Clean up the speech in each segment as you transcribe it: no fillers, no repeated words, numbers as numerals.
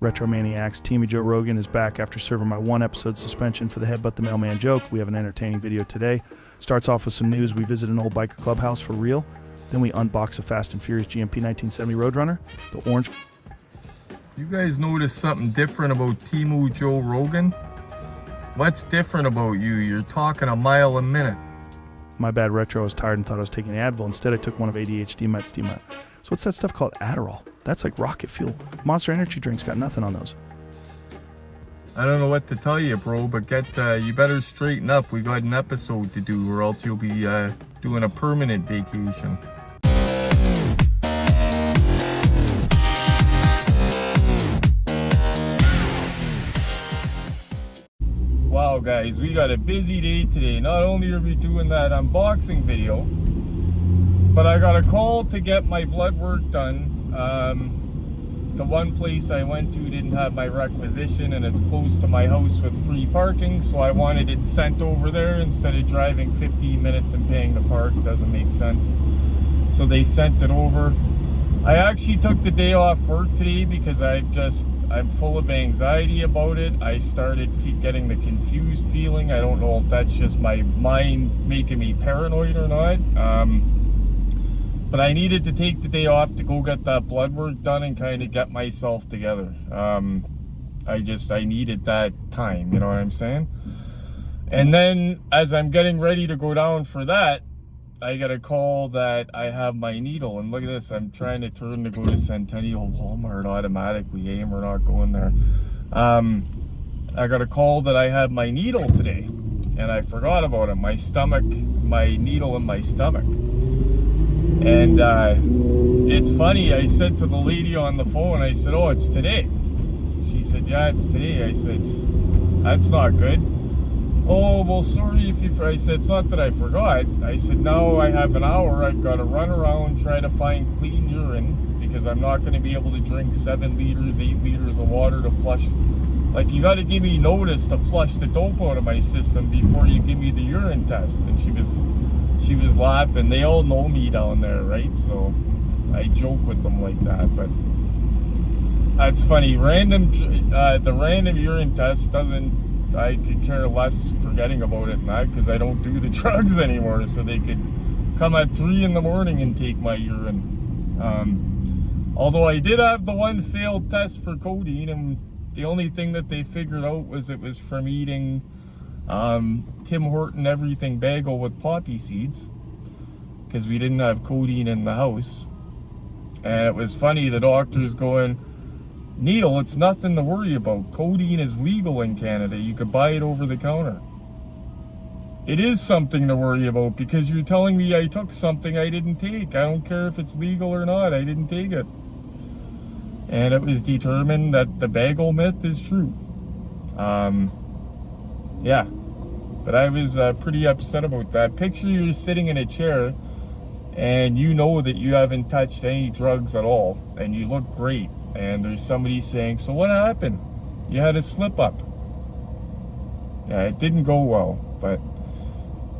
Retro Maniacs, Teamy Joe Rogan is back after serving my 1-episode suspension for the Headbutt the Mailman joke. We have an entertaining video today. Starts off with some news. We visit an old biker clubhouse for real. Then we unbox a Fast and Furious GMP 1970 Roadrunner. The orange... You guys notice something different about Teamy Joe Rogan? What's different about you? You're talking a mile a minute. My bad, Retro. I was tired and thought I was taking Advil. Instead, I took one of ADHD meds. So what's that stuff called? Adderall. That's like rocket fuel. Monster Energy drinks got nothing on those. I don't know what to tell you, bro, but you better straighten up. We got an episode to do, or else you'll be doing a permanent vacation. Wow, guys, we got a busy day today. Not only are we doing that unboxing video, but I got a call to get my blood work done. The one place I went to didn't have my requisition, and it's close to my house with free parking, so I wanted it sent over there instead of driving 15 minutes and paying to park. Doesn't make sense. So they sent it over. I actually took the day off work today because I'm full of anxiety about it. I started getting the confused feeling. I don't know if that's just my mind making me paranoid or not. But I needed to take the day off to go get that blood work done and kind of get myself together. I needed that time, you know what I'm saying? And then as I'm getting ready to go down for that, I got a call that I have my needle. And look at this, I'm trying to turn to go to Centennial Walmart automatically. We're not going there. I got a call that I had my needle today, and I forgot about it. My needle in my stomach. And it's funny, I said to the lady on the phone, I said, oh, it's today. She said, yeah, it's today. I said, that's not good. Oh, well, sorry if you... I said, it's not that I forgot. I said, now I have an hour. I've got to run around, try to find clean urine, because I'm not going to be able to drink 7 liters, 8 liters of water to flush. Like, you got to give me notice to flush the dope out of my system before you give me the urine test. And she was laughing. They all know me down there, right? So I joke with them like that, but that's funny. The random urine test I could care less forgetting about it and that, because I don't do the drugs anymore, so they could come at 3 in the morning and take my urine. Although I did have the one failed test for codeine, and the only thing that they figured out was it was from eating Tim Horton everything bagel with poppy seeds, because we didn't have codeine in the house. And it was funny, the doctor's going, Neil, it's nothing to worry about. Codeine is legal in Canada. You could buy it over the counter. It is something to worry about, because you're telling me I took something I didn't take. I don't care if it's legal or not. I didn't take it. And it was determined that the bagel myth is true. Yeah. But I was pretty upset about that. Picture you're sitting in a chair and you know that you haven't touched any drugs at all, and you look great. And there's somebody saying, so what happened? You had a slip up. Yeah, it didn't go well, but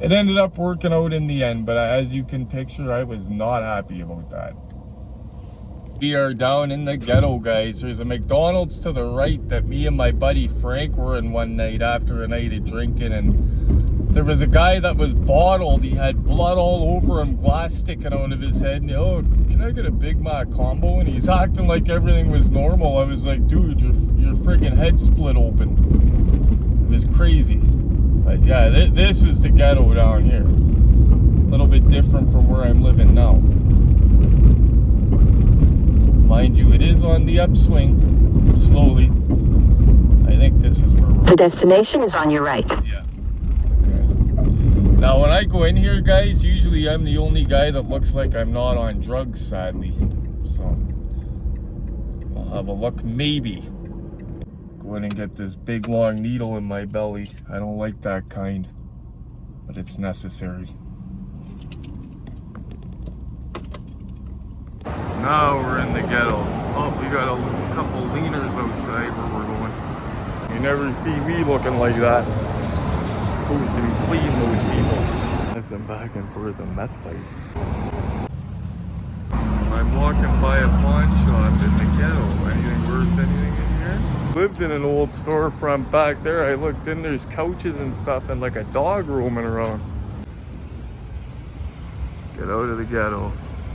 it ended up working out in the end. But as you can picture, I was not happy about that. We are down in the ghetto, guys. There's a McDonald's to the right that me and my buddy Frank were in one night after a night of drinking, and there was a guy that was bottled. He had blood all over him, glass sticking out of his head, and oh, can I get a Big Mac combo? And he's acting like everything was normal. I was like, dude, your friggin' head split open. It was crazy. But yeah, this is the ghetto down here. A little bit different from where I'm living now. Mind you, it is on the upswing, slowly. I think this is where we're... The destination is on your right. Yeah. Now, when I go in here, guys, usually I'm the only guy that looks like I'm not on drugs, sadly. So, I'll have a look, maybe. Go in and get this big, long needle in my belly. I don't like that kind, but it's necessary. Now we're in the ghetto. Oh, we got a couple leaners outside where we're going. You never see me looking like that. Supposed to be clean, those people. As I'm back and forth a meth pipe. I'm walking by a pawn shop in the ghetto. Anything worth anything in here? Lived in an old storefront back there. I looked in, there's couches and stuff and like a dog roaming around. Get out of the ghetto.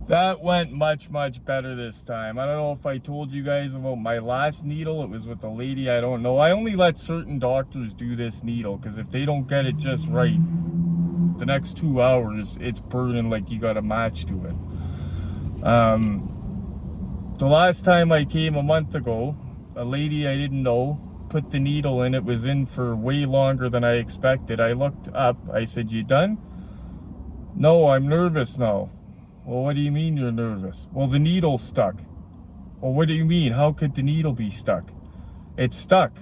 That went much better this time. I don't know if I told you guys about my last needle. It was with a lady I don't know. I only let certain doctors do this needle because if they don't get it just right, the next 2 hours it's burning like you got a match to it. The last time I came a month ago, a lady I didn't know put the needle in. It was in for way longer than I expected. I looked up. I said, "You done?" "No, I'm nervous now." "Well, what do you mean you're nervous?" "Well, the needle's stuck." "Well, what do you mean? How could the needle be stuck?" "It's stuck."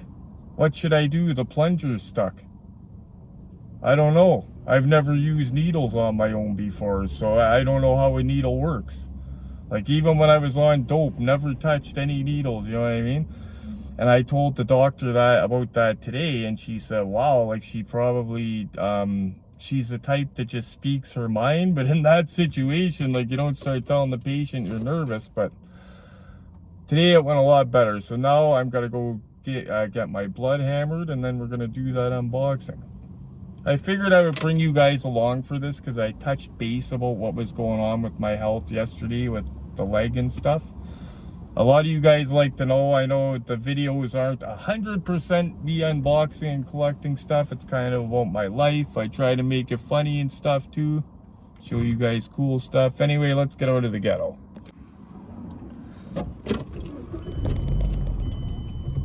"What should I do? The plunger's stuck." "I don't know. I've never used needles on my own before, so I don't know how a needle works. Like, even when I was on dope, never touched any needles, you know what I mean?" And I told the doctor about that today, and she said, wow, like she probably, she's the type that just speaks her mind, but in that situation, like you don't start telling the patient you're nervous. But today it went a lot better. So now I'm gonna go get my blood hammered, and then we're gonna do that unboxing. I figured I would bring you guys along for this because I touched base about what was going on with my health yesterday with the leg and stuff. A lot of you guys like to know. I know the videos aren't 100% me unboxing and collecting stuff. It's kind of about my life. I try to make it funny and stuff too. Show you guys cool stuff. Anyway, let's get out of the ghetto.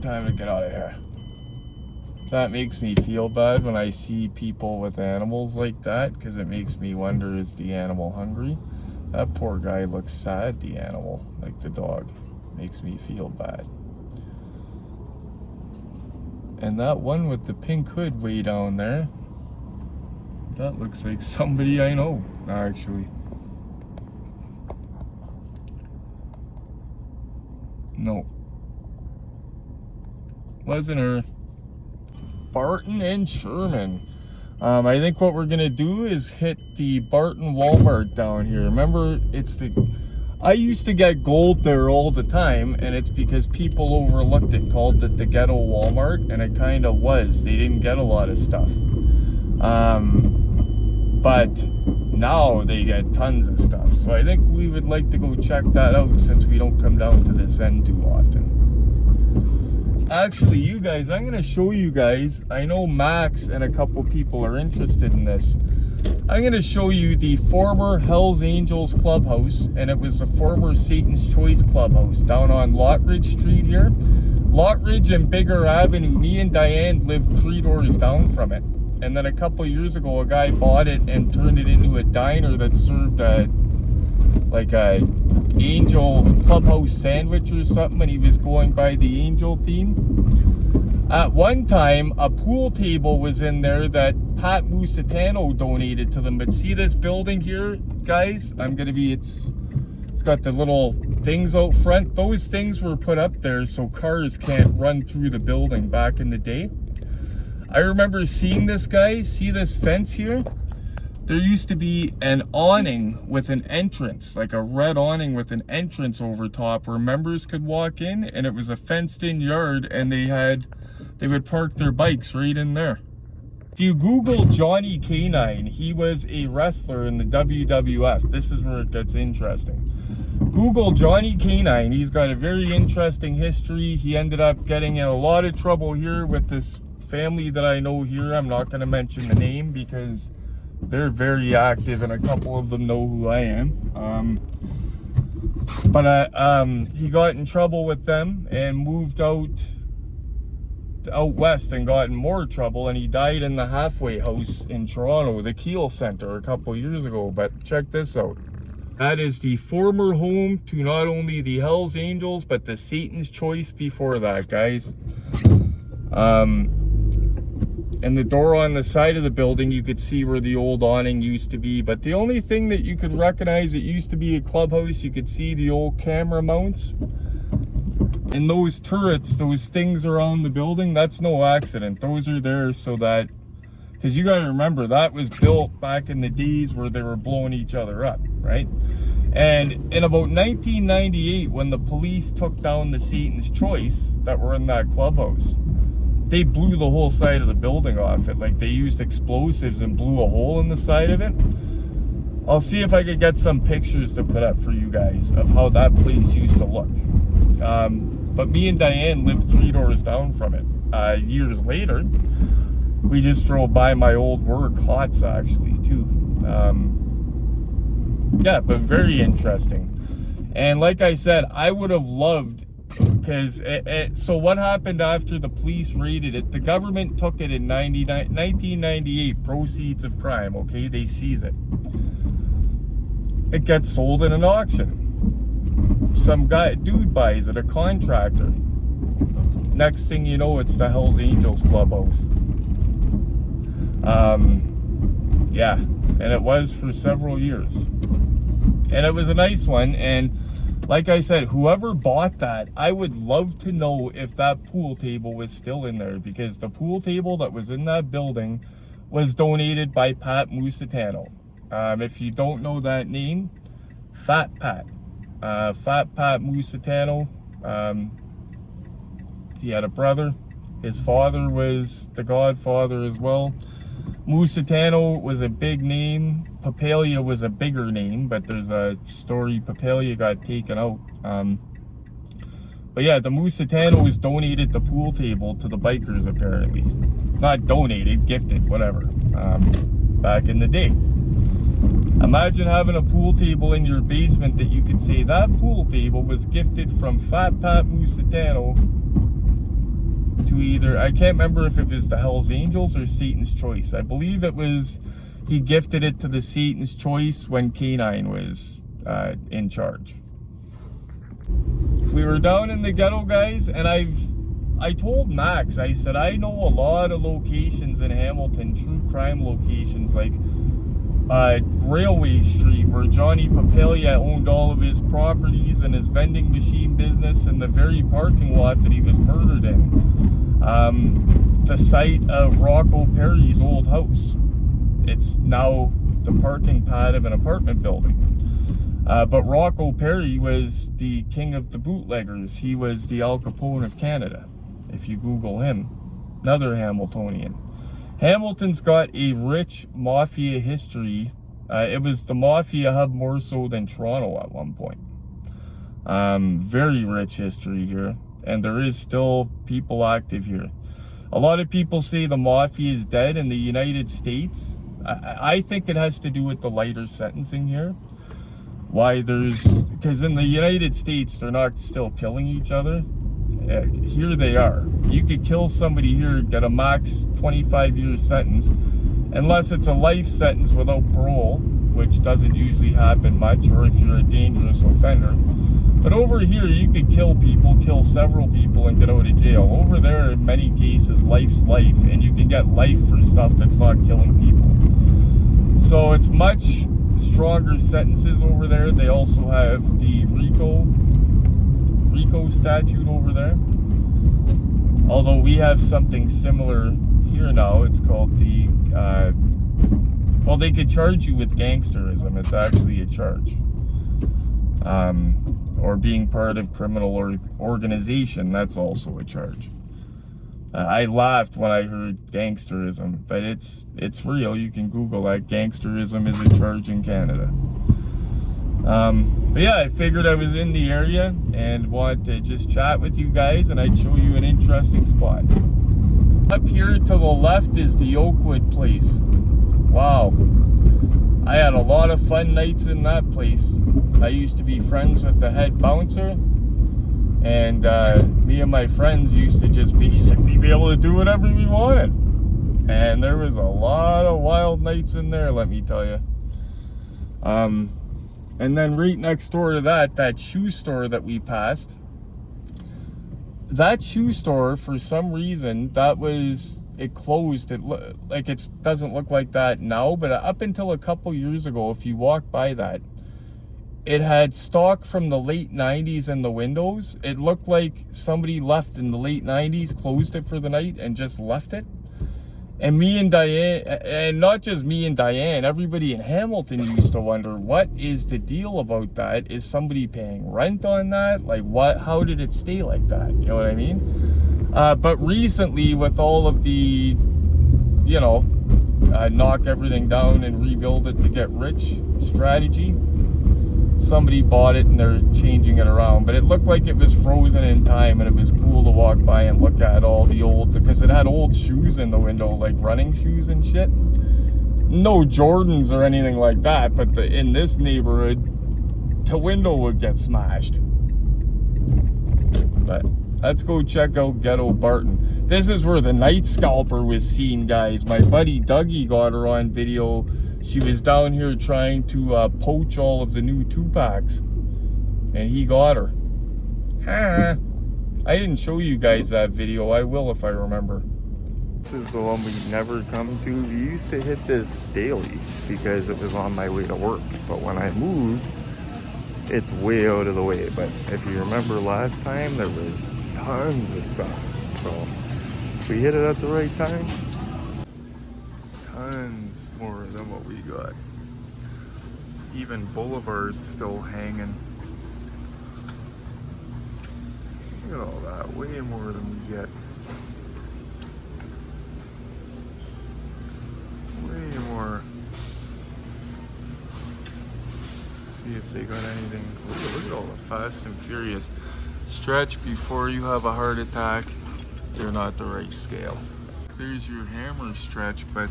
Time to get out of here. That makes me feel bad when I see people with animals like that, because it makes me wonder, is the animal hungry? That poor guy looks sad, the animal, like the dog. Makes me feel bad. And that one with the pink hood way down there, that looks like somebody I know, actually. No, wasn't her. Barton and Sherman. I think what we're gonna do is hit the Barton Walmart down here. Remember, I used to get gold there all the time, and it's because people overlooked it, called it the ghetto Walmart, and it kind of was. They didn't get a lot of stuff. But now they get tons of stuff. So I think we would like to go check that out since we don't come down to this end too often. Actually, you guys, I'm going to show you guys. I know Max and a couple people are interested in this. I'm going to show you the former Hells Angels clubhouse, and it was the former Satan's Choice clubhouse down on Lottridge Street here. Lottridge and Bigger Avenue. Me and Diane lived 3 doors down from it. And then a couple years ago, a guy bought it and turned it into a diner that served like a Angel clubhouse sandwich or something, and he was going by the Angel theme. At one time, a pool table was in there that Pat Musitano donated to them. But see this building here, guys? It's got the little things out front. Those things were put up there so cars can't run through the building back in the day. I remember seeing this, guys. See this fence here? There used to be an awning with an entrance, like a red awning with an entrance over top where members could walk in, and it was a fenced in yard, and they would park their bikes right in there. If you Google Johnny Canine, he was a wrestler in the WWF. This is where it gets interesting. Google Johnny Canine. He's got a very interesting history. He ended up getting in a lot of trouble here with this family that I know here. I'm not going to mention the name because they're very active and a couple of them know who I am. He got in trouble with them and moved out west and got in more trouble, and he died in the halfway house in Toronto, the Keel Center, a couple years ago. But check this out. That is the former home to not only the Hells Angels but the Satan's Choice before that, guys. And the door on the side of the building, you could see where the old awning used to be. But the only thing that you could recognize, it used to be a clubhouse. You could see the old camera mounts. And those turrets, those things around the building, that's no accident. Those are there so that, because you got to remember, that was built back in the days where they were blowing each other up, right? And in about 1998, when the police took down the Satan's Choice that were in that clubhouse, they blew the whole side of the building off it. Like, they used explosives and blew a hole in the side of it. I'll see if I could get some pictures to put up for you guys of how that place used to look. But me and Diane lived 3 doors down from it. Years later, we just drove by my old work, Hots, actually, too. Yeah, but very interesting. And like I said, I would have loved, because so what happened after the police raided it? The government took it in 1998, proceeds of crime, okay? They seize it. It gets sold in an auction. Some dude buys it, a contractor. Next thing you know, it's the Hells Angels clubhouse. Yeah, and it was for several years. And it was a nice one, and like I said, whoever bought that, I would love to know if that pool table was still in there, because the pool table that was in that building was donated by Pat Musitano. If you don't know that name, Fat Pat Musitano. He had a brother. His father was the Godfather as well. Musitano was a big name. Papalia was a bigger name, but there's a story Papalia got taken out. But yeah, the Musitanos donated the pool table to the bikers, apparently. Not donated, gifted, whatever. Back in the day. Imagine having a pool table in your basement that you could say, that pool table was gifted from Fat Pat Musitano to either, I can't remember if it was the Hells Angels or Satan's Choice. I believe it was, he gifted it to the Satan's Choice when K9 was in charge. We were down in the ghetto, guys, and I told Max, I said, I know a lot of locations in Hamilton, true crime locations, like Railway Street, where Johnny Papalia owned all of his properties and his vending machine business, and the very parking lot that he was murdered in. The site of Rocco Perry's old house. It's now the parking pad of an apartment building. But Rocco Perry was the king of the bootleggers. He was the Al Capone of Canada, if you Google him. Another Hamiltonian. Hamilton's got a rich mafia history. It was the mafia hub more so than Toronto at one point. Very rich history here, and there is still people active here. A lot of people say the mafia is dead in the United States. I think it has to do with the lighter sentencing here. Why because in the United States, they're not still killing each other. Here they are. You could kill somebody here, get a max 25-year sentence, unless it's a life sentence without parole, which doesn't usually happen much, or if you're a dangerous offender. But over here, you could kill people, kill several people, and get out of jail. Over there, in many cases, life's life, and you can get life for stuff that's not killing people. So it's much stronger sentences over there. They also have the RICO statute over there. Although we have something similar here now. It's called the, well, they could charge you with gangsterism. It's actually a charge. Or being part of criminal organization, that's also a charge. I laughed when I heard gangsterism, but it's real. You can Google that. Gangsterism is a charge in Canada. But yeah, I figured I was in the area and wanted to just chat with you guys, and I'd show you an interesting spot. Up here to the left is the Oakwood place. Wow. I had a lot of fun nights in that place. I used to be friends with the head bouncer, and me and my friends used to just basically be able to do whatever we wanted. And there was a lot of wild nights in there, let me tell you. And then right next door to that shoe store that we passed, that shoe store, for some reason, it closed. It doesn't look like that now, but up until a couple years ago, if you walk by that, it had stock from the late 90s in the windows. It looked like somebody left in the late 90s, closed it for the night, and just left it. And me and Diane, and not just me and Diane, everybody in Hamilton used to wonder, what is the deal about that? Is somebody paying rent on that? Like what, how did it stay like that? You know what I mean? But recently with all of the, you know, knock everything down and rebuild it to get rich strategy, somebody bought it and they're changing it around. But it looked like it was frozen in time, and it was cool to walk by and look at all the old, because it had old shoes in the window, like running shoes and shit. No Jordans or anything like that, but in this neighborhood, the window would get smashed. But let's go check out Ghetto Barton. This is where the Night Scalper was seen, guys. My buddy Dougie got her on video. She was down here trying to poach all of the new 2-packs, and he got her. I didn't show you guys that video. I will if I remember. This is the one we never come to. We used to hit this daily because it was on my way to work, but when I moved, it's way out of the way. But if you remember last time, there was tons of stuff, so if we hit it at the right time, tons more than what we got. Even Boulevard's still hanging. Look at all that, way more than we get. Way more. See if they got anything. Look at all the Fast and Furious. Stretch before you have a heart attack. They're not the right scale. There's your Hammer stretch, but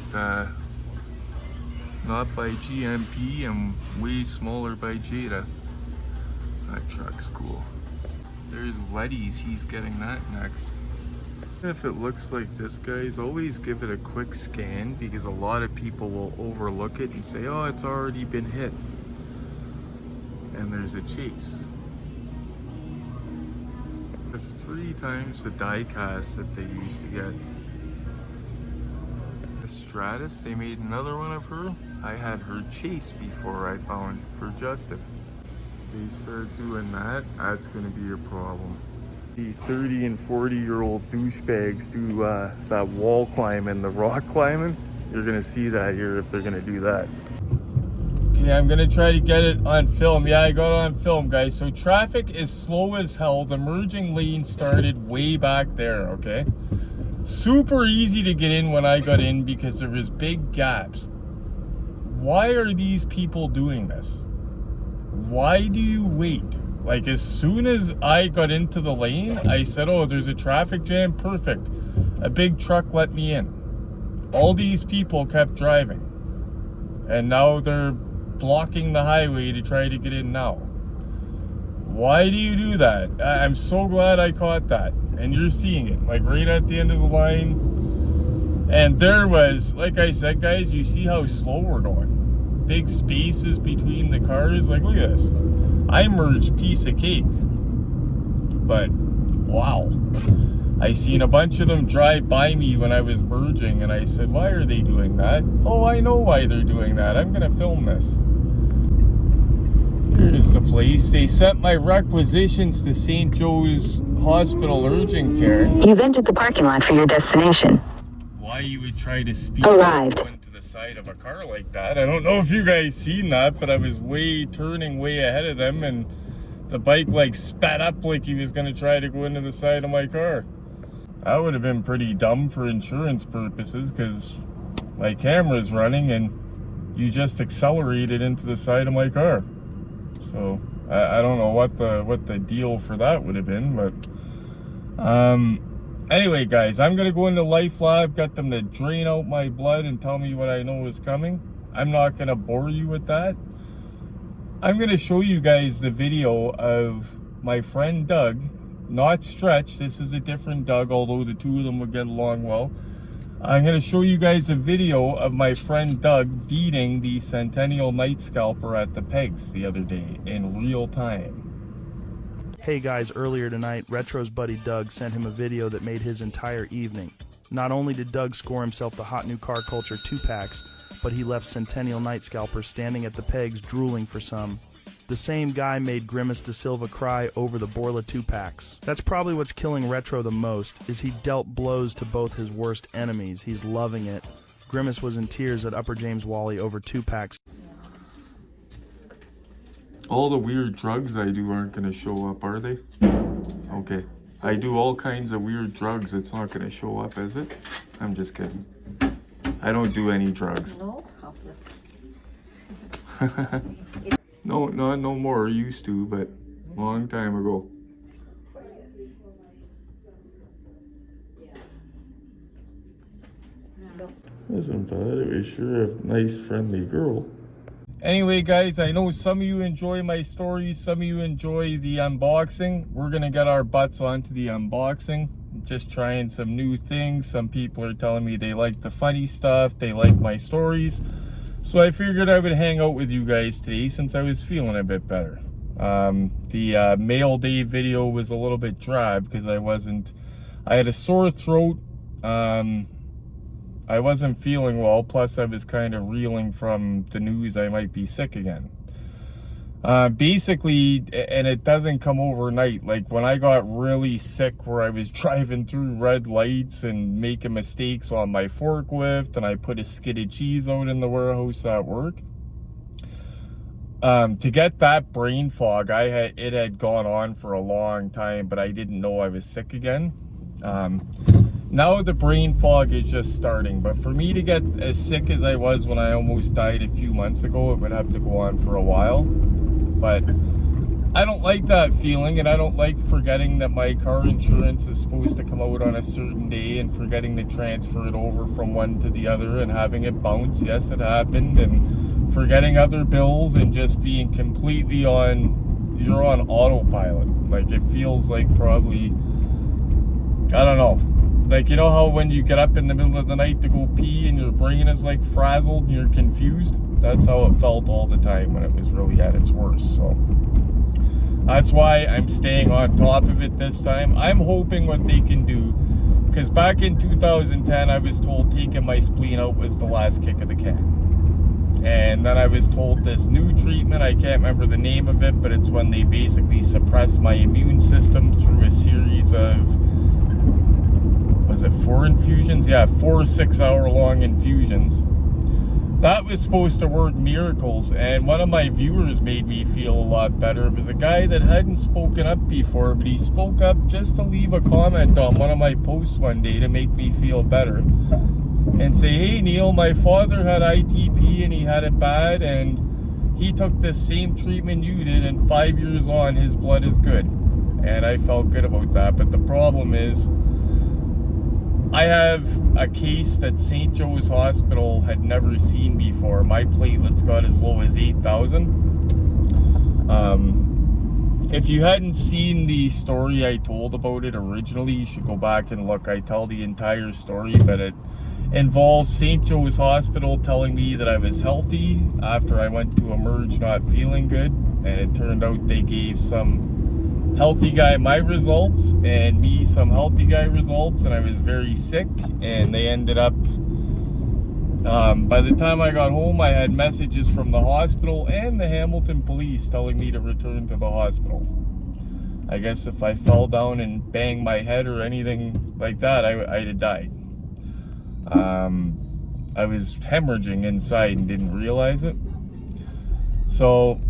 not by GMP and way smaller by Jada. That truck's cool. There's Letty's, he's getting that next. If it looks like this, guys, always give it a quick scan, because a lot of people will overlook it and say, oh, it's already been hit. And there's a chase. It's 3 times the die cast that they used to get. The Stratus, they made another one of her. I had her chase before I found for Justin. They start doing that, that's gonna be a problem. The 30 and 40-year-old douchebags do that wall climbing, the rock climbing. You're gonna see that here if they're gonna do that. Okay, I'm gonna try to get it on film. Yeah, I got it on film, guys. So traffic is slow as hell. The merging lane started way back there, okay? Super easy to get in when I got in because there was big gaps. Why are these people doing this? Why do you wait? Like, as soon as I got into the lane, I said, oh, there's a traffic jam, perfect. A big truck let me in. All these people kept driving. And now they're blocking the highway to try to get in now. Why do you do that? I'm so glad I caught that. And you're seeing it, like right at the end of the line. And there was, like I said, guys, you see how slow we're going. Big spaces between the cars. Like, look at this. I merged piece of cake. But, wow. I seen a bunch of them drive by me when I was merging, and I said, why are they doing that? Oh, I know why they're doing that. I'm gonna film this. Here's the place. They sent my requisitions to St. Joe's Hospital Urgent Care. You've entered the parking lot for your destination. Why you would try to speed Arrived. into the side of a car like that. I don't know if you guys seen that, but I was turning way ahead of them, and the bike like sped up like he was gonna try to go into the side of my car. That would have been pretty dumb for insurance purposes, because my camera's running and you just accelerated into the side of my car. So I don't know what the deal for that would have been, but anyway, guys, I'm gonna go into Life Lab, got them to drain out my blood and tell me what I know is coming. I'm not gonna bore you with that. I'm gonna show you guys the video of my friend Doug, not Stretch. This is a different Doug, although the two of them would get along well. I'm gonna show you guys a video of my friend Doug beating the Centennial Night Scalper at the pegs the other day in real time. Hey guys, earlier tonight, Retro's buddy Doug sent him a video that made his entire evening. Not only did Doug score himself the hot new car culture 2-packs, but he left Centennial Night Scalper standing at the pegs drooling for some. The same guy made Grimace da Silva cry over the Borla 2-packs. That's probably what's killing Retro the most, is he dealt blows to both his worst enemies. He's loving it. Grimace was in tears at Upper James Wally over 2-packs. All the weird drugs I do aren't going to show up, are they? Okay. I do all kinds of weird drugs. It's not going to show up, is it? I'm just kidding. I don't do any drugs. No? No, not no more. I used to, but long time ago. Isn't that sure a nice, friendly girl? Anyway, guys, I know some of you enjoy my stories. Some of you enjoy the unboxing. We're going to get our butts onto the unboxing. I'm just trying some new things. Some people are telling me they like the funny stuff. They like my stories. So I figured I would hang out with you guys today since I was feeling a bit better. The mail day video was a little bit dry because I had a sore throat. I wasn't feeling well, plus I was kind of reeling from the news I might be sick again. Basically, and it doesn't come overnight, like when I got really sick where I was driving through red lights and making mistakes on my forklift, and I put a skid of cheese out in the warehouse at work. To get that brain fog, it had gone on for a long time, but I didn't know I was sick again. Now the brain fog is just starting, but for me to get as sick as I was when I almost died a few months ago, it would have to go on for a while. But I don't like that feeling, and I don't like forgetting that my car insurance is supposed to come out on a certain day and forgetting to transfer it over from one to the other and having it bounce. Yes, it happened, and forgetting other bills and just being completely you're on autopilot. Like, it feels like probably, I don't know. Like, you know how when you get up in the middle of the night to go pee and your brain is like frazzled and you're confused? That's how it felt all the time when it was really at its worst. So that's why I'm staying on top of it this time. I'm hoping what they can do, because back in 2010 I was told taking my spleen out was the last kick of the can. And then I was told this new treatment, I can't remember the name of it, but it's when they basically suppress my immune system through a series of, was it 4 infusions? Yeah, 4 6-hour-long infusions. That was supposed to work miracles, and one of my viewers made me feel a lot better. It was a guy that hadn't spoken up before, but he spoke up just to leave a comment on one of my posts one day to make me feel better. And say, hey Neil, my father had ITP and he had it bad, and he took the same treatment you did, and 5 years on, his blood is good. And I felt good about that, but the problem is, I have a case that St. Joe's Hospital had never seen before. My platelets got as low as 8,000. If you hadn't seen the story I told about it originally, you should go back and look. I tell the entire story, but it involves St. Joe's Hospital telling me that I was healthy after I went to emerge not feeling good, and it turned out they gave some healthy guy my results and me some healthy guy results, and I was very sick, and they ended up by the time I got home I had messages from the hospital and the Hamilton police telling me to return to the hospital. I guess if I fell down and banged my head or anything like that, I'd have died. I was hemorrhaging inside and didn't realize it. So,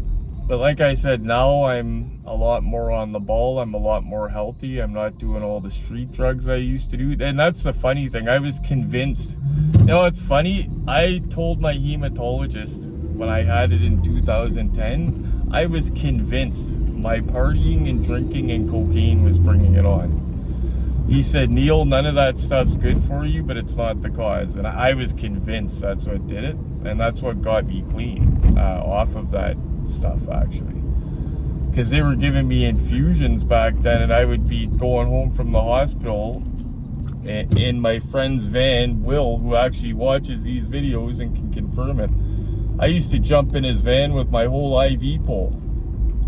but like I said, now I'm a lot more on the ball. I'm a lot more healthy. I'm not doing all the street drugs I used to do. And that's the funny thing. I was convinced. You know, it's funny. I told my hematologist when I had it in 2010, I was convinced my partying and drinking and cocaine was bringing it on. He said, Neil, none of that stuff's good for you, but it's not the cause. And I was convinced that's what did it. And that's what got me clean off of that stuff, actually. Because they were giving me infusions back then, and I would be going home from the hospital in my friend's van, Will, who actually watches these videos and can confirm it. I used to jump in his van with my whole IV pole,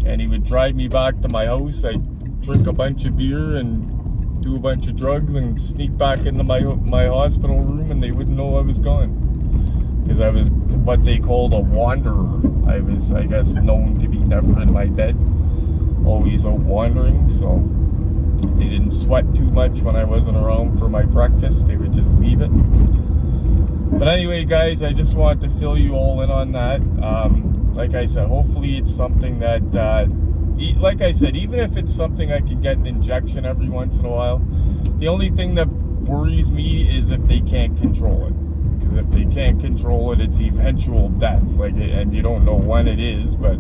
and he would drive me back to my house. I'd drink a bunch of beer and do a bunch of drugs and sneak back into my hospital room, and they wouldn't know I was gone. because I was what they called a wanderer. I was, I guess, known to be never in my bed, always out wandering, so they didn't sweat too much when I wasn't around for my breakfast. They would just leave it. But anyway, guys, I just wanted to fill you all in on that. Like I said, hopefully it's something that, like I said, even if it's something I can get an injection every once in a while, the only thing that worries me is if they can't control it. Because if they can't control it, it's eventual death. And you don't know when it is, but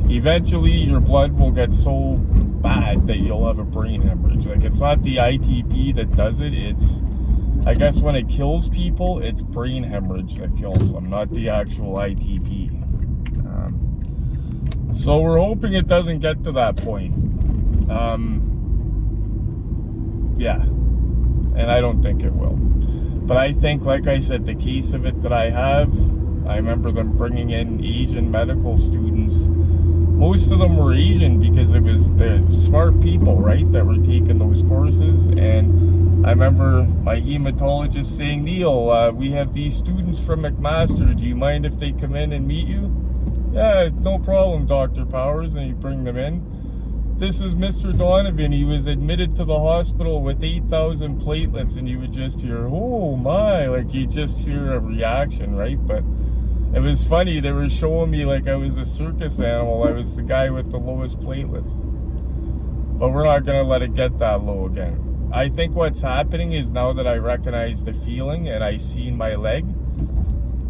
eventually your blood will get so bad that you'll have a brain hemorrhage. Like, it's not the ITP that does it, it's, I guess when it kills people, it's brain hemorrhage that kills them, not the actual ITP. So we're hoping it doesn't get to that point. Yeah, and I don't think it will. But I think, like I said, the case of it that I have, I remember them bringing in Asian medical students. Most of them were Asian because it was the smart people, right, that were taking those courses. And I remember my hematologist saying, Neil, we have these students from McMaster. Do you mind if they come in and meet you? Yeah, no problem, Dr. Powers. And you bring them in. This is Mr. Donovan. He was admitted to the hospital with 8,000 platelets, and you would just hear, oh my, like you just hear a reaction, right? But it was funny. They were showing me like I was a circus animal. I was the guy with the lowest platelets. But we're not going to let it get that low again. I think what's happening is now that I recognize the feeling and I seen my leg,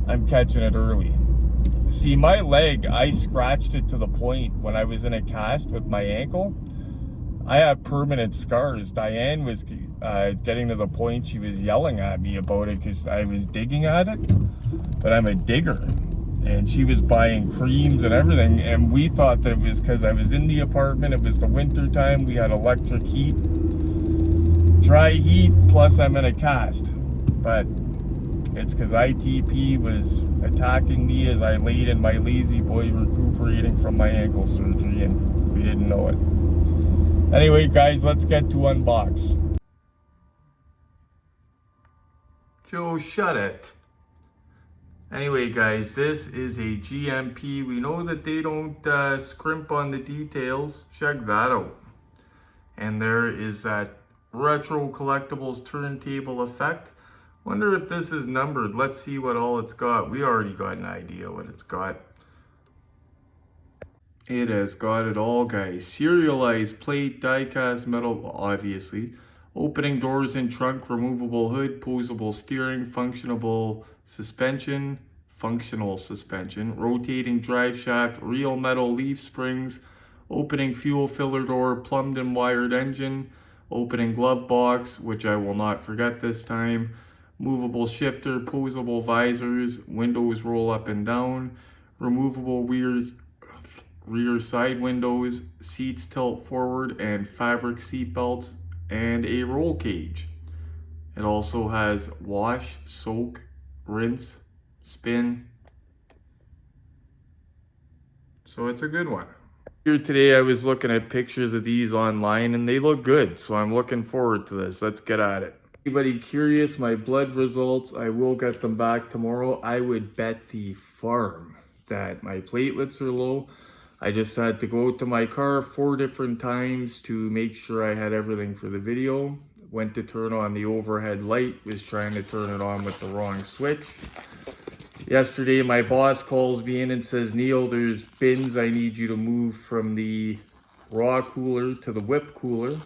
I'm catching it early. See, my leg, I scratched it to the point when I was in a cast with my ankle. I have permanent scars. Diane was getting to the point she was yelling at me about it because I was digging at it. But I'm a digger. And she was buying creams and everything. And we thought that it was because I was in the apartment. It was the winter time. We had electric heat. Dry heat, plus I'm in a cast. But it's because ITP was attacking me as I laid in my lazy boy recuperating from my ankle surgery, and we didn't know it. Anyway, guys, let's get to unbox. Joe, shut it. Anyway, guys, this is a GMP. We know that they don't scrimp on the details. Check that out. And there is that retro collectibles turntable effect. Wonder if this is numbered. Let's see what all it's got. We already got an idea what it's got. It has got it all, guys. Serialized plate, die-cast metal, obviously. Opening doors in trunk, removable hood, posable steering, functional suspension, rotating drive shaft, real metal leaf springs, opening fuel filler door, plumbed and wired engine, opening glove box, which I will not forget this time, movable shifter, posable visors, windows roll up and down, removable rear side windows, seats tilt forward, and fabric seat belts, and a roll cage. It also has wash, soak, rinse, spin. So it's a good one. Here today I was looking at pictures of these online and they look good, so I'm looking forward to this. Let's get at it. Anybody curious, my blood results, I will get them back tomorrow. I would bet the farm that my platelets are low. I just had to go to my car 4 different times to make sure I had everything for the video. Went to turn on the overhead light, was trying to turn it on with the wrong switch. Yesterday, my boss calls me in and says, Neil, there's bins I need you to move from the raw cooler to the whip cooler.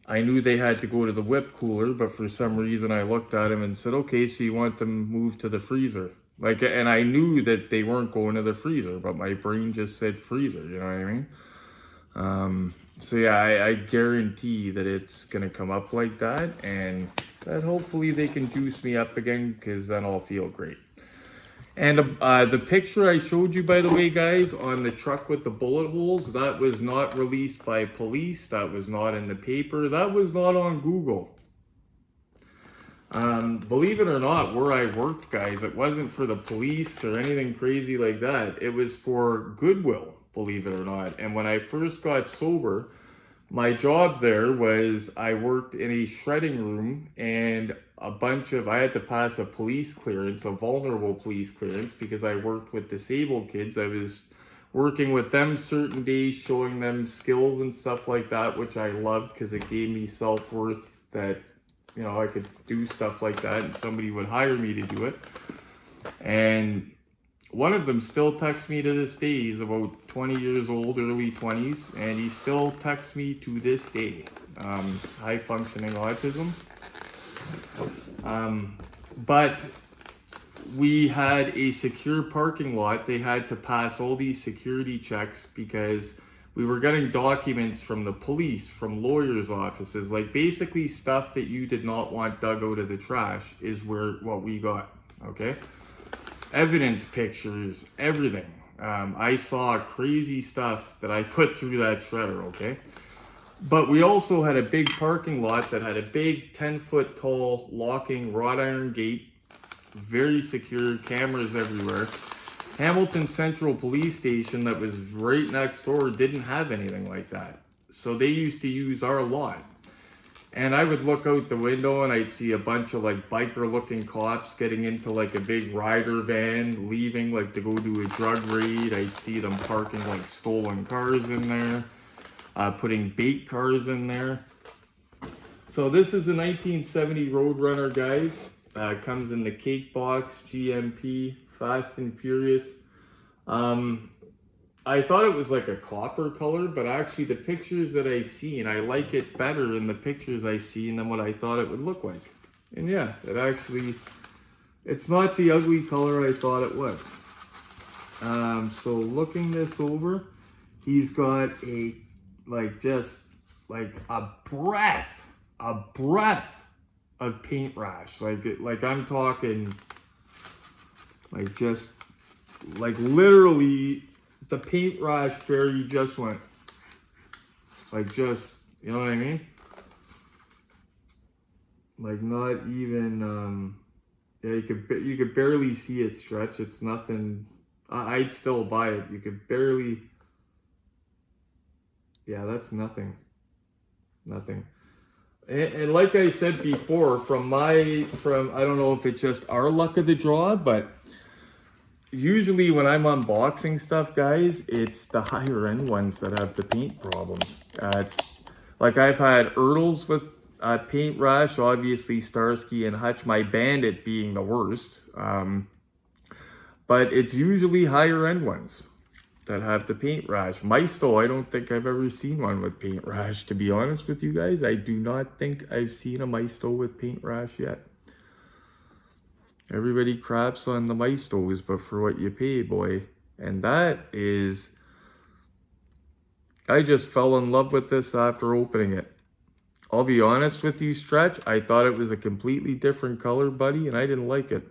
I knew they had to go to the whip cooler, but for some reason I looked at him and said, okay, so you want them moved to the freezer. And I knew that they weren't going to the freezer, but my brain just said freezer, you know what I mean? So yeah, I guarantee that it's gonna come up like that, and that hopefully they can juice me up again, because then I'll feel great. And the picture I showed you, by the way, guys, on the truck with the bullet holes, that was not released by police. That was not in the paper. That was not on Google. Believe it or not, where I worked, guys, it wasn't for the police or anything crazy like that. It was for Goodwill, believe it or not. And when I first got sober, my job there was I worked in a shredding room, and I had to pass a police clearance, a vulnerable police clearance, because I worked with disabled kids. I was working with them certain days, showing them skills and stuff like that, which I loved because it gave me self-worth that, I could do stuff like that and somebody would hire me to do it. And one of them still texts me to this day. He's about 20 years old, early 20s, and he still texts me to this day. High functioning autism. But we had a secure parking lot. They had to pass all these security checks because we were getting documents from the police, from lawyers' offices, like basically stuff that you did not want dug out of the trash is what we got, okay? Evidence, pictures, everything. I saw crazy stuff that I put through that shredder, okay? But we also had a big parking lot that had a big 10-foot tall locking wrought iron gate, very secure, cameras everywhere. Hamilton Central Police Station that was right next door didn't have anything like that. So they used to use our lot. And I would look out the window and I'd see a bunch of like biker looking cops getting into like a big rider van, leaving like to go do a drug raid. I'd see them parking like stolen cars in there, putting bait cars in there. So this is a 1970 Roadrunner, guys. Comes in the cake box, GMP, Fast and Furious. I thought it was like a copper color, but actually the pictures that I seen, I like it better in the pictures I seen than what I thought it would look like. And yeah, it's not the ugly color I thought it was. So looking this over, he's got a breath of paint rash. Like I'm talking, literally the paint rash fairy just went, you know what I mean? Like not even, yeah, you could barely see it stretch. It's nothing. I'd still buy it. You could barely, yeah, that's nothing. And like I said before, from I don't know if it's just our luck of the draw, but usually when I'm unboxing stuff, guys, it's the higher end ones that have the paint problems. It's like I've had Ertles with paint rash, obviously Starsky and Hutch, my Bandit being the worst. But it's usually higher end ones that have the paint rash. Maisto, I don't think I've ever seen one with paint rash, to be honest with you guys. I do not think I've seen a Maisto with paint rash yet. Everybody craps on the Maistos, but for what you pay, boy. And that is, I just fell in love with this after opening it. I'll be honest with you, Stretch, I thought it was a completely different color, buddy, and I didn't like it.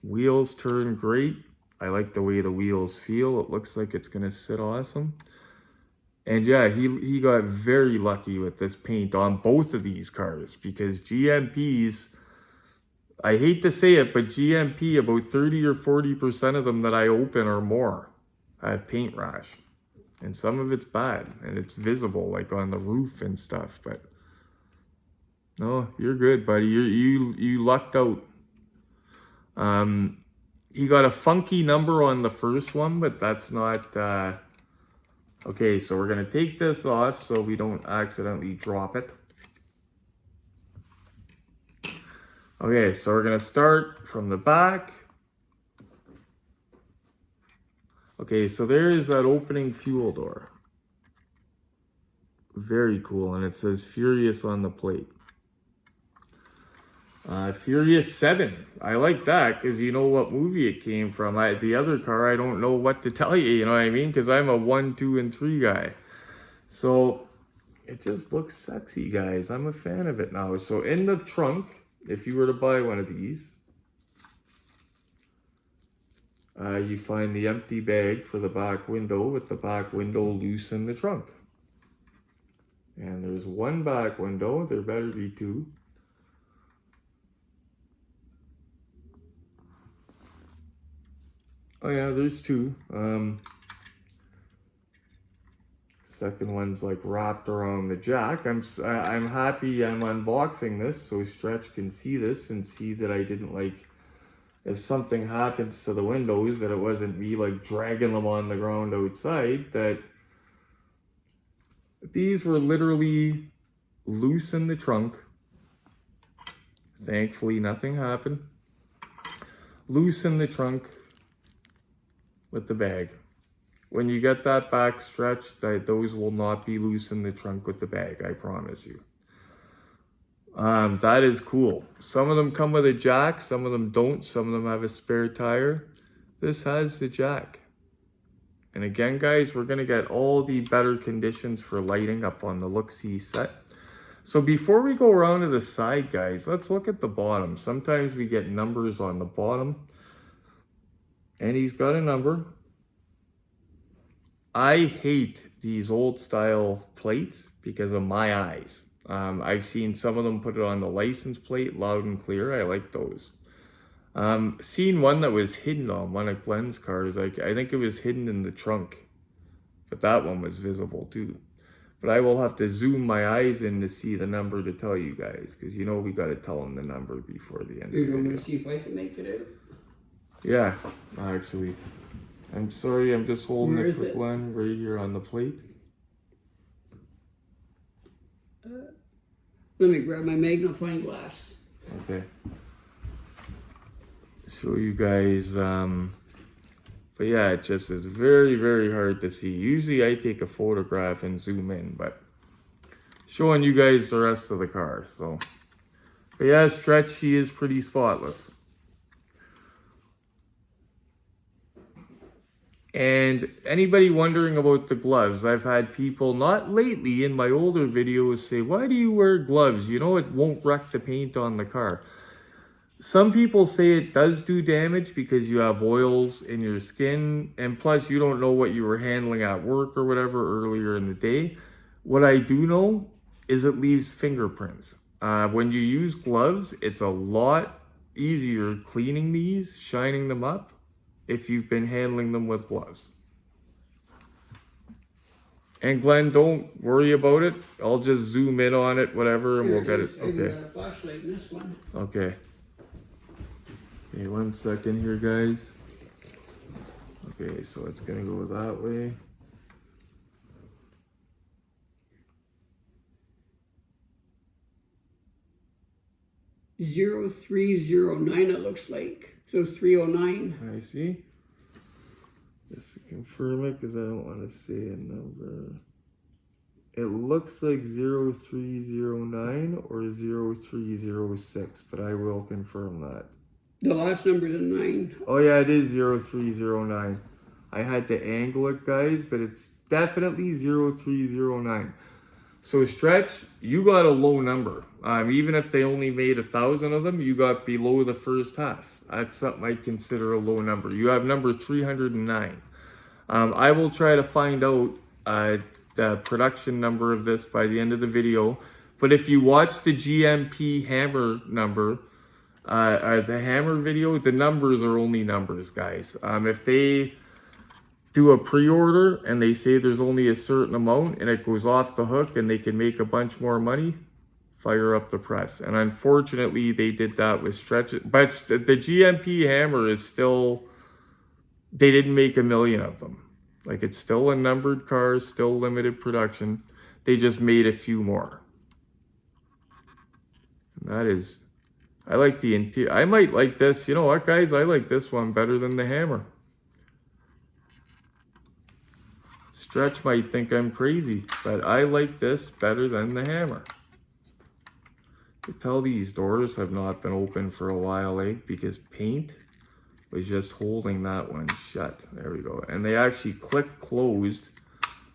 Wheels turn great. I like the way the wheels feel. It looks like it's gonna sit awesome. And yeah, he got very lucky with this paint on both of these cars, because GMPs, I hate to say it, but GMP, about 30 or 40% of them that I open or more have paint rash. And some of it's bad and it's visible, like on the roof and stuff, but no, you're good, buddy. You lucked out. He got a funky number on the first one, but that's not, okay, so we're gonna take this off so we don't accidentally drop it. Okay, so we're gonna start from the back. Okay, so there is that opening fuel door. Very cool, and it says Furious on the plate. Furious 7. I like that because you know what movie it came from. The other car, I don't know what to tell you, you know what I mean? Because I'm a 1, 2, and 3 guy. So it just looks sexy, guys. I'm a fan of it now. So in the trunk, if you were to buy one of these, you find the empty bag for the back window with the back window loose in the trunk. And there's one back window. There better be two. Oh yeah, there's two. second one's like wrapped around the jack. I'm happy I'm unboxing this so Stretch can see this and see that I didn't like, if something happens to the windows, that it wasn't me like dragging them on the ground outside, that these were literally loose in the trunk. Thankfully nothing happened. Loose in the trunk with the bag. When you get that back stretched, those will not be loose in the trunk with the bag, I promise you. That is cool. Some of them come with a jack, some of them don't, some of them have a spare tire. This has the jack. And again, guys, we're gonna get all the better conditions for lighting up on the look-see set. So before we go around to the side, guys, let's look at the bottom. Sometimes we get numbers on the bottom. And he's got a number. I hate these old style plates because of my eyes. I've seen some of them put it on the license plate, loud and clear. I like those. Seen one that was hidden on one of Glenn's cars. I think it was hidden in the trunk, but that one was visible too. But I will have to zoom my eyes in to see the number to tell you guys, because you know we got to tell them the number before the end of the video. You want me to see if I can make it out? Yeah, actually. I'm sorry, I'm just holding Where it is for it? Glenn right here on the plate. Let me grab my magnifying glass. Okay. Show you guys, but yeah, it just is very, very hard to see. Usually I take a photograph and zoom in, but showing you guys the rest of the car, so. But yeah, Stretch, she is pretty spotless. And anybody wondering about the gloves, I've had people, not lately, in my older videos say, why do you wear gloves? You know it won't wreck the paint on the car. Some people say it does do damage because you have oils in your skin, and plus you don't know what you were handling at work or whatever earlier in the day. What I do know is it leaves fingerprints. When you use gloves, it's a lot easier cleaning these, shining them up, if you've been handling them with gloves. And Glenn, don't worry about it. I'll just zoom in on it, whatever, and we'll get it. I even Okay. got a flashlight in this one. Okay. Okay, 1 second here, guys. Okay, so it's gonna go that way. $0309 it looks like. So 309. I see. Just to confirm it, because I don't want to say a number. It looks like 0309 or 0306, but I will confirm that. The last number's a 9. Oh yeah, it is 0309. I had to angle it, guys, but it's definitely 0309. So Stretch, you got a low number. Even if they only made 1,000 of them, you got below the first half. That's something I consider a low number. You have number 309. I will try to find out the production number of this by the end of the video. But if you watch the GMP hammer number, the hammer video, the numbers are only numbers, guys. If they do a pre-order and they say there's only a certain amount and it goes off the hook and they can make a bunch more money, fire up the press. And unfortunately they did that with Stretch. But the GMP hammer is still, they didn't make 1 million of them. Like, it's still a numbered car, still limited production. They just made a few more. And that is, I like the interior. I might like this. You know what, guys? I like this one better than the hammer. Stretch might think I'm crazy, but I like this better than the hammer. You can tell these doors have not been open for a while, because paint was just holding that one shut. There we go. And they actually click closed,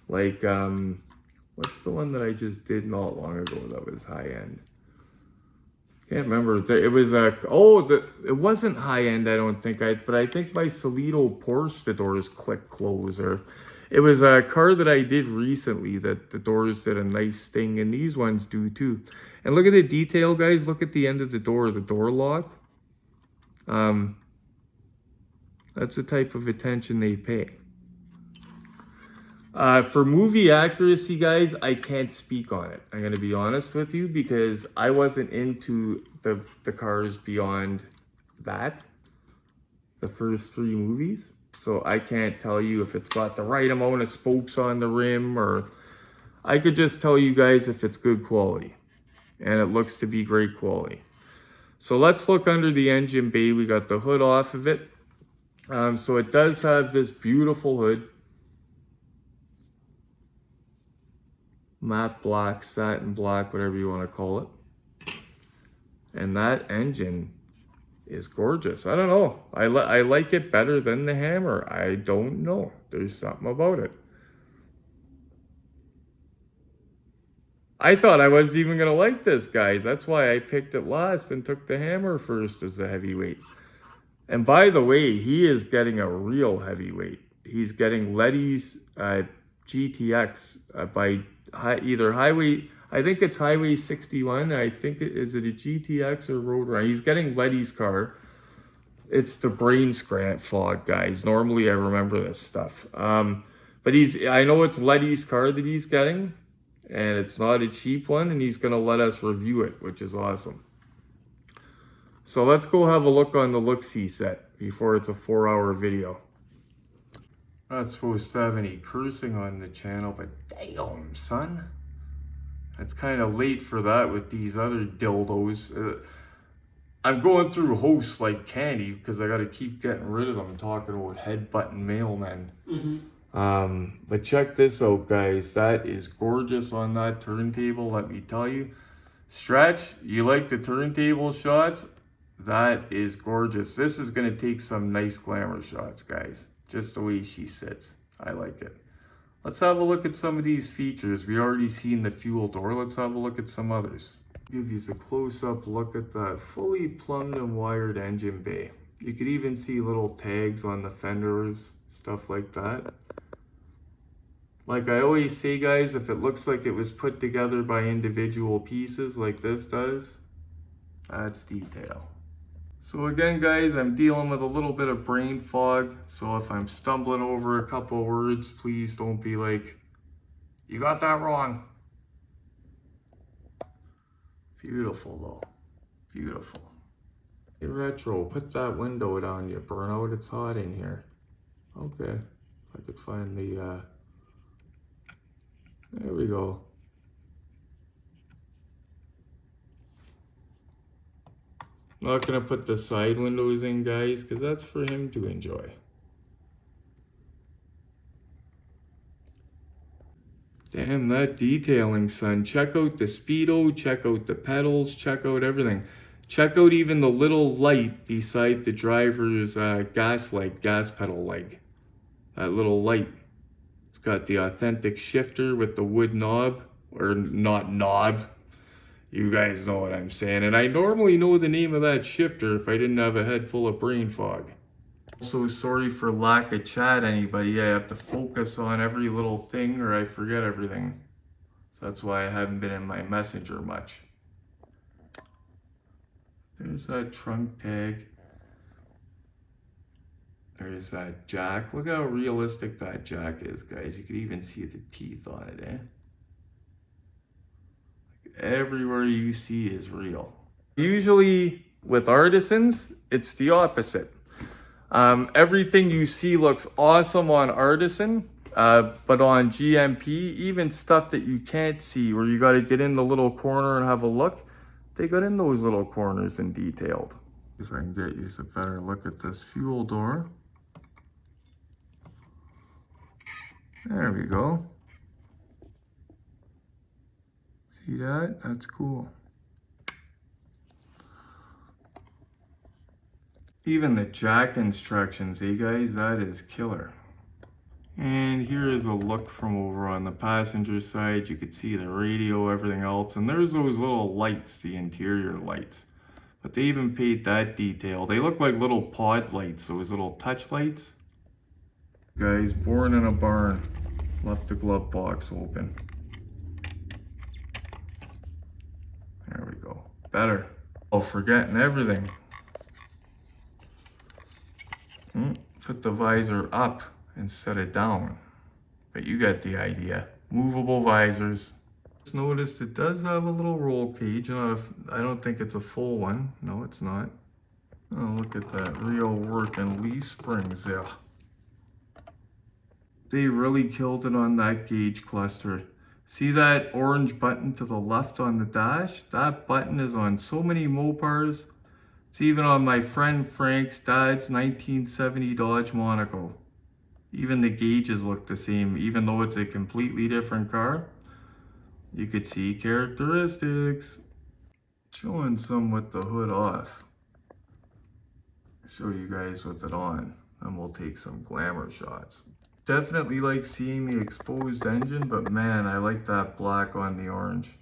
like, what's the one that I just did not long ago that was high end? Can't remember. It was it wasn't high end, I don't think. But I think my Solito Porsche, the doors click close. Or it was a car that I did recently that the doors did a nice thing, and these ones do too. And look at the detail, guys. Look at the end of the door lock. That's the type of attention they pay. For movie accuracy, guys, I can't speak on it. I'm going to be honest with you because I wasn't into the cars beyond that, the first 3 movies. So I can't tell you if it's got the right amount of spokes on the rim, or I could just tell you guys if it's good quality. And it looks to be great quality. So let's look under the engine bay. We got the hood off of it. So it does have this beautiful hood. Matte black, satin black, whatever you want to call it. And that engine is gorgeous. I don't know. I like it better than the Hammer. I don't know. There's something about it. I thought I wasn't even going to like this, guys. That's why I picked it last and took the Hammer first as a heavyweight. And by the way, he is getting a real heavyweight. He's getting Letty's GTX by either Highway, I think it's Highway 61. I think is it a GTX or Roadrunner? He's getting Letty's car. It's the brain fog, guys. Normally I remember this stuff. But I know it's Letty's car that he's getting, and it's not a cheap one, and he's gonna let us review it, which is awesome. So let's go have a look on the look-see set before it's a 4-hour video. Not supposed to have any cursing on the channel, but damn, son. It's kind of late for that with these other dildos. I'm going through hosts like candy because I got to keep getting rid of them, talking about headbutting mailmen. But check this out, guys. That is gorgeous on that turntable, let me tell you. Stretch, you like the turntable shots? That is gorgeous. This is going to take some nice glamour shots, guys. Just the way she sits. I like it. Let's have a look at some of these features. We already seen the fuel door. Let's have a look at some others. Give you a close-up look at that fully plumbed and wired engine bay. You could even see little tags on the fenders, stuff like that. Like I always say, guys, if it looks like it was put together by individual pieces like this does, that's detail. So again, guys, I'm dealing with a little bit of brain fog. So if I'm stumbling over a couple words, please don't be like, you got that wrong. Beautiful though, beautiful. Hey Retro, put that window down, you burnout, it's hot in here. Okay, if I could find the, there we go. Not gonna put the side windows in, guys, because that's for him to enjoy. Damn, that detailing, son. Check out the speedo, check out the pedals, check out everything. Check out even the little light beside the driver's gas pedal leg. That little light. It's got the authentic shifter with the wood knob, or not knob. You guys know what I'm saying. And I normally know the name of that shifter if I didn't have a head full of brain fog. Also, sorry for lack of chat, anybody. I have to focus on every little thing or I forget everything. So that's why I haven't been in my messenger much. There's that trunk tag. There's that jack. Look how realistic that jack is, guys. You could even see the teeth on it, eh? Everywhere you see is real. Usually with artisans, it's the opposite. Everything you see looks awesome on artisan, but on GMP, even stuff that you can't see where you got to get in the little corner and have a look, they got in those little corners and detailed. If I can get you a better look at this fuel door. There we go. See that? That's cool. Even the jack instructions, eh guys? That is killer. And here is a look from over on the passenger side. You could see the radio, everything else. And there's those little lights, the interior lights. But they even paid that detail. They look like little pod lights, those little touch lights. Guys, born in a barn. Left the glove box open. There we go. Better. Oh, forgetting everything. Put the visor up instead of down. but you get the idea. Movable visors. Just noticed it does have a little roll cage. I don't think it's a full one. No, it's not. Oh, look at that. Real working leaf springs. Yeah. They really killed it on that gauge cluster. See that orange button to the left on the dash? That button is on so many Mopars. It's even on my friend Frank's dad's 1970 Dodge Monaco. Even the gauges look the same, even though it's a completely different car. You could see characteristics. Showing some with the hood off. Show you guys with it on, and we'll take some glamour shots. Definitely like seeing the exposed engine, but man, I like that black on the orange.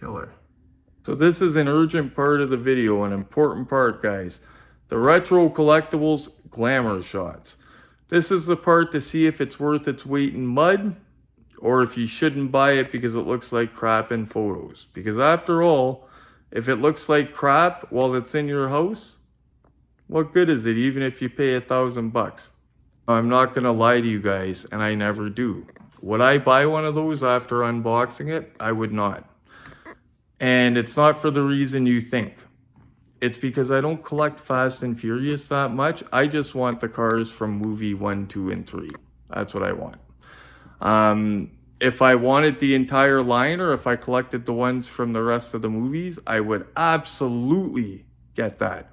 Killer. So this is an urgent part of the video, an important part, guys. The retro collectibles glamour shots. This is the part to see if it's worth its weight in mud, or if you shouldn't buy it because it looks like crap in photos. Because after all, if it looks like crap while it's in your house, what good is it even if you pay $1,000? I'm not gonna lie to you guys, and I never do. Would I buy one of those after unboxing it? I would not. And it's not for the reason you think. It's because I don't collect Fast and Furious that much. I just want the cars from movie 1, 2, and 3. That's what I want. If I wanted the entire line, or if I collected the ones from the rest of the movies, I would absolutely get that.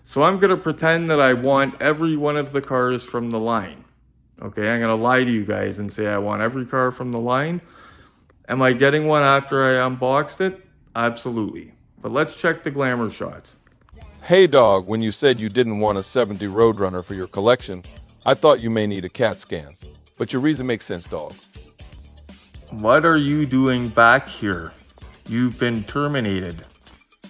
So I'm going to pretend that I want every one of the cars from the line. Okay, I'm going to lie to you guys and say I want every car from the line. Am I getting one after I unboxed it? Absolutely. But let's check the glamour shots. Hey dog, when you said you didn't want a 70 Roadrunner for your collection, I thought you may need a CAT scan. But your reason makes sense, dog. What are you doing back here? You've been terminated.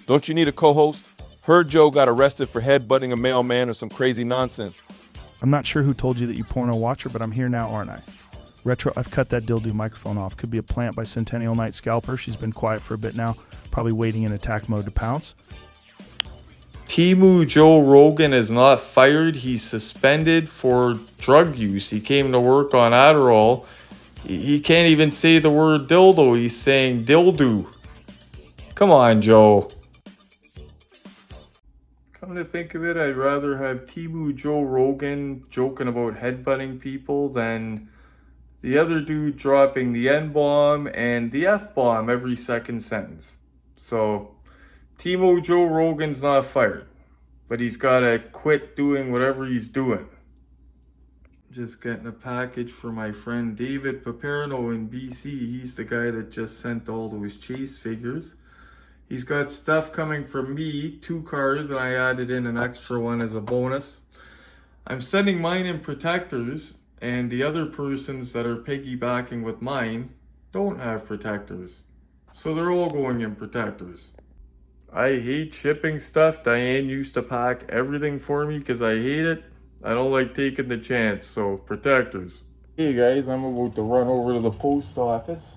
Don't you need a co-host? Heard Joe got arrested for headbutting a mailman or some crazy nonsense. I'm not sure who told you that you porno watcher, but I'm here now, aren't I? Retro, I've cut that dildo microphone off. Could be a plant by Centennial Night Scalper. She's been quiet for a bit now, probably waiting in attack mode to pounce. Timu Joe Rogan is not fired. He's suspended for drug use. He came to work on Adderall. He can't even say the word dildo. He's saying dildo. Come on, Joe. Come to think of it, I'd rather have Timu Joe Rogan joking about headbutting people than the other dude dropping the N-bomb and the F-bomb every second sentence. So, Timu Joe Rogan's not fired, but he's gotta quit doing whatever he's doing. Just getting a package for my friend David Paperno in BC. He's the guy that just sent all those chase figures. He's got stuff coming from me, 2 cars, and I added in an extra one as a bonus. I'm sending mine in protectors, and the other persons that are piggybacking with mine don't have protectors. So they're all going in protectors. I hate shipping stuff. Diane used to pack everything for me because I hate it. I don't like taking the chance, so protectors. Hey guys, I'm about to run over to the post office.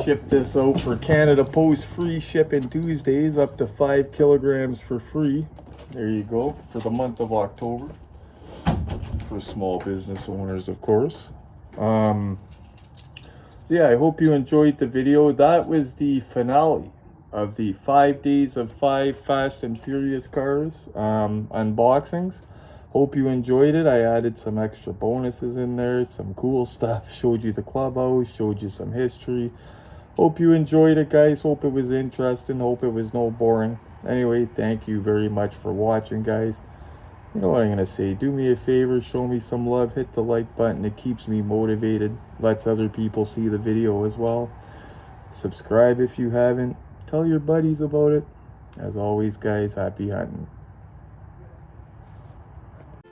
Ship this out for Canada Post free shipping Tuesdays, up to 5 kilograms for free. There you go, for the month of October. For small business owners, of course. So yeah, I hope you enjoyed the video. That was the finale of the 5 days of 5 Fast and Furious cars unboxings. Hope you enjoyed it. I added some extra bonuses in there, some cool stuff. Showed you the clubhouse, showed you some history. Hope you enjoyed it, guys. Hope it was interesting. Hope it was no boring. Anyway, thank you very much for watching, guys. You know what I'm going to say. Do me a favor. Show me some love. Hit the like button. It keeps me motivated. Lets other people see the video as well. Subscribe if you haven't. Tell your buddies about it. As always, guys, happy hunting.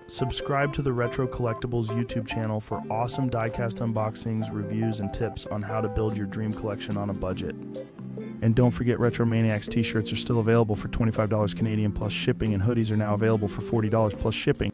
Subscribe to the Retro Collectibles YouTube channel for awesome diecast unboxings, reviews, and tips on how to build your dream collection on a budget. And don't forget, Retro Maniacs t-shirts are still available for $25 Canadian plus shipping, and hoodies are now available for $40 plus shipping.